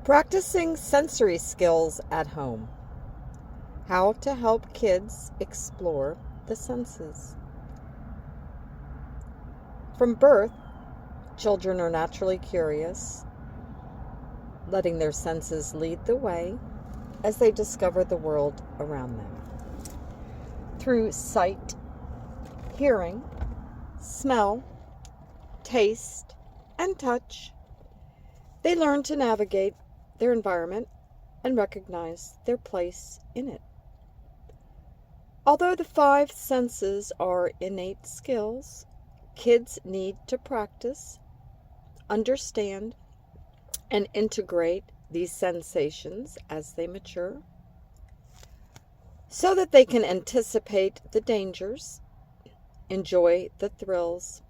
Practicing sensory skills at home. How to help kids explore the senses. From birth, children are naturally curious, letting their senses lead the way as they discover the world around them. Through sight, hearing, smell, taste, and touch, they learn to navigate their environment and recognize their place in it. Although the five senses are innate skills, kids need to practice, understand, and integrate these sensations as they mature so that they can anticipate the dangers, enjoy the thrills,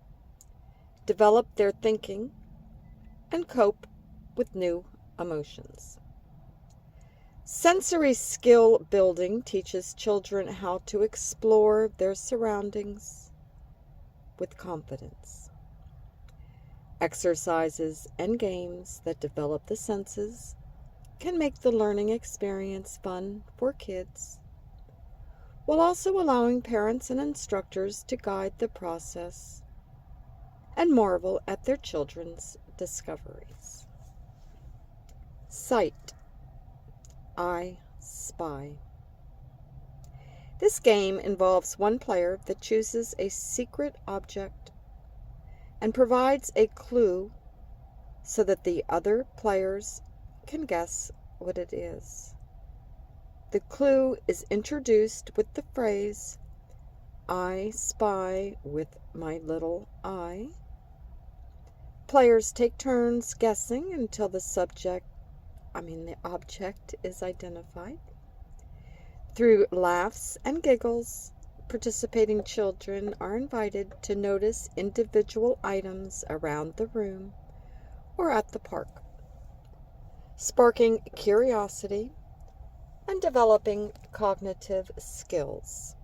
develop their thinking, and cope with new emotions. Sensory skill building teaches children how to explore their surroundings with confidence. Exercises and games that develop the senses can make the learning experience fun for kids, while also allowing parents and instructors to guide the process and marvel at their children's discoveries. Sight. I spy. This game involves one player that chooses a secret object and provides a clue so that the other players can guess what it is. The clue is introduced with the phrase, "I spy with my little eye." Players take turns guessing until the object is identified. Through laughs and giggles, participating children are invited to notice individual items around the room or at the park, sparking curiosity and developing cognitive skills.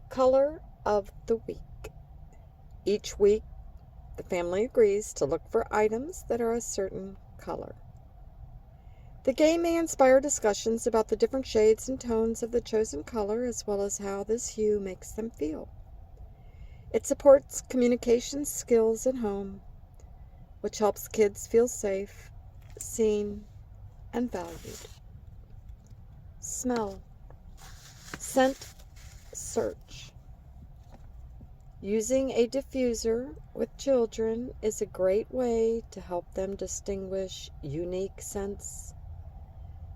Color of the week. Each week, the family agrees to look for items that are a certain color. The game may inspire discussions about the different shades and tones of the chosen color, as well as how this hue makes them feel. It supports communication skills at home, which helps kids feel safe, seen, and valued. Smell. Scent search. Using a diffuser with children is a great way to help them distinguish unique scents,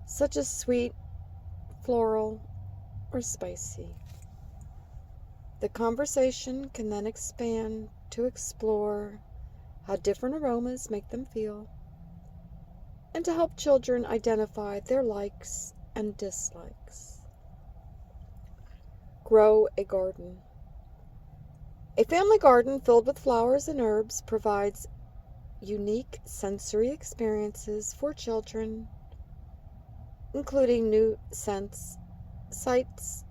such as sweet, floral, or spicy. The conversation can then expand to explore how different aromas make them feel, and to help children identify their likes and dislikes. Grow a garden. A family garden filled with flowers and herbs provides unique sensory experiences for children, including new scents, sights,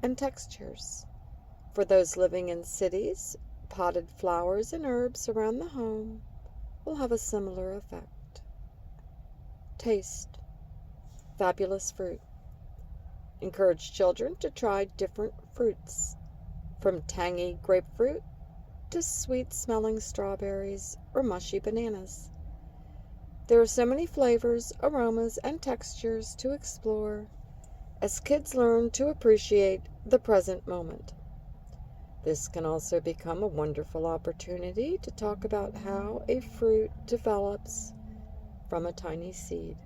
and textures. For those living in cities, potted flowers and herbs around the home will have a similar effect. Taste. Fabulous fruit. Encourage children to try different fruits, from tangy grapefruit to sweet-smelling strawberries or mushy bananas. There are so many flavors, aromas, and textures to explore as kids learn to appreciate the present moment. This can also become a wonderful opportunity to talk about how a fruit develops from a tiny seed.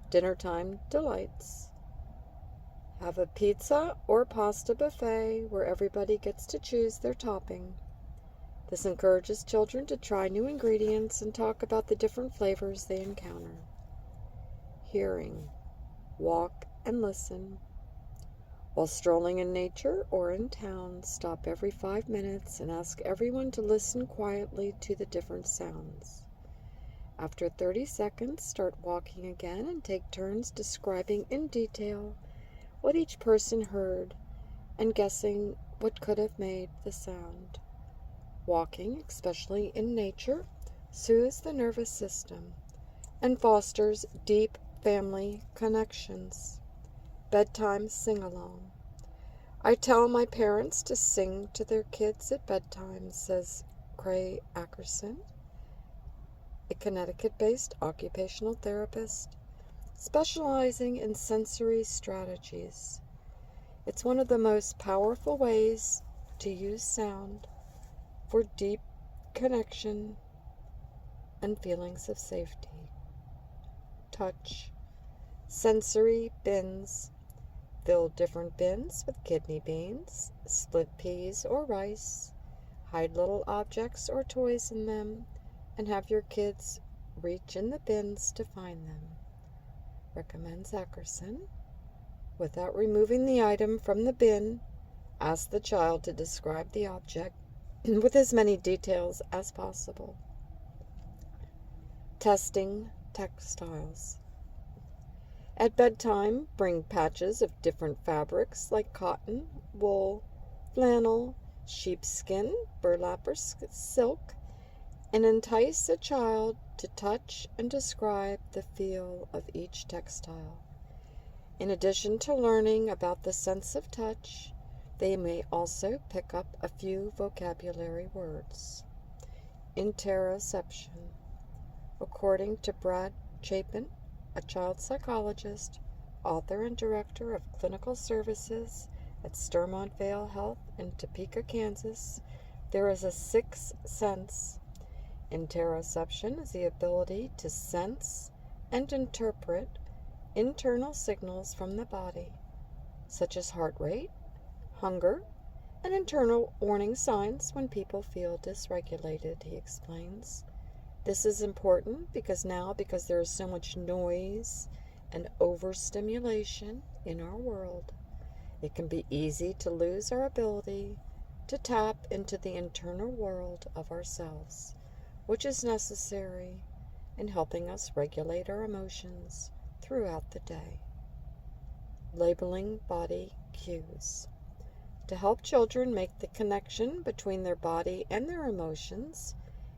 Dinnertime delights. Have a pizza or pasta buffet where everybody gets to choose their topping. This encourages children to try new ingredients and talk about the different flavors they encounter. Hearing. Walk and listen. While strolling in nature or in town, stop every 5 minutes and ask everyone to listen quietly to the different sounds. After 30 seconds, start walking again and take turns describing in detail what each person heard and guessing what could have made the sound. Walking, especially in nature, soothes the nervous system, and fosters deep family connections. Bedtime sing-along. I tell my parents to sing to their kids at bedtime, says Cray Ackerson, a Connecticut-based occupational therapist specializing in sensory strategies. It's one of the most powerful ways to use sound for deep connection and feelings of safety. Touch. Sensory bins. Fill different bins with kidney beans, split peas or rice. Hide little objects or toys in them and have your kids reach in the bins to find them, recommends Ackerson. Without removing the item from the bin, ask the child to describe the object with as many details as possible. Testing textiles. At bedtime, bring patches of different fabrics like cotton, wool, flannel, sheepskin, burlap, or silk, and entice a child to touch and describe the feel of each textile. In addition to learning about the sense of touch, they may also pick up a few vocabulary words. Interoception. According to Brad Chapin, a child psychologist, author and director of clinical services at Stormont Vale Health in Topeka, Kansas, there is a sixth sense. Interoception is the ability to sense and interpret internal signals from the body, such as heart rate, hunger, and internal warning signs when people feel dysregulated, he explains. This is important because there is so much noise and overstimulation in our world, it can be easy to lose our ability to tap into the internal world of ourselves, which is necessary in helping us regulate our emotions throughout the day. Labeling body cues. To help children make the connection between their body and their emotions,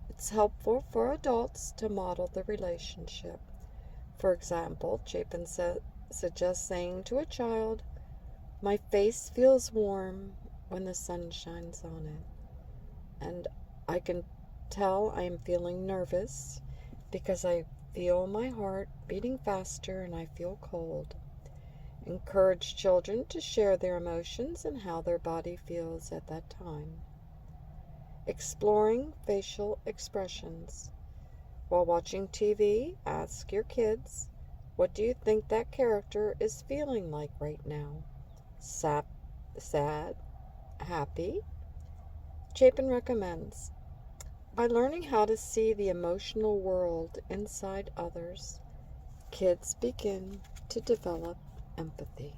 it's helpful for adults to model the relationship. For example, Chapin suggests saying to a child, "My face feels warm when the sun shines on it, and I can tell I am feeling nervous because I feel my heart beating faster and I feel cold." Encourage children to share their emotions and how their body feels at that time. Exploring facial expressions. While watching TV, ask your kids, what do you think that character is feeling like right now? Sad, happy? Chapin recommends, by learning how to see the emotional world inside others, kids begin to develop empathy.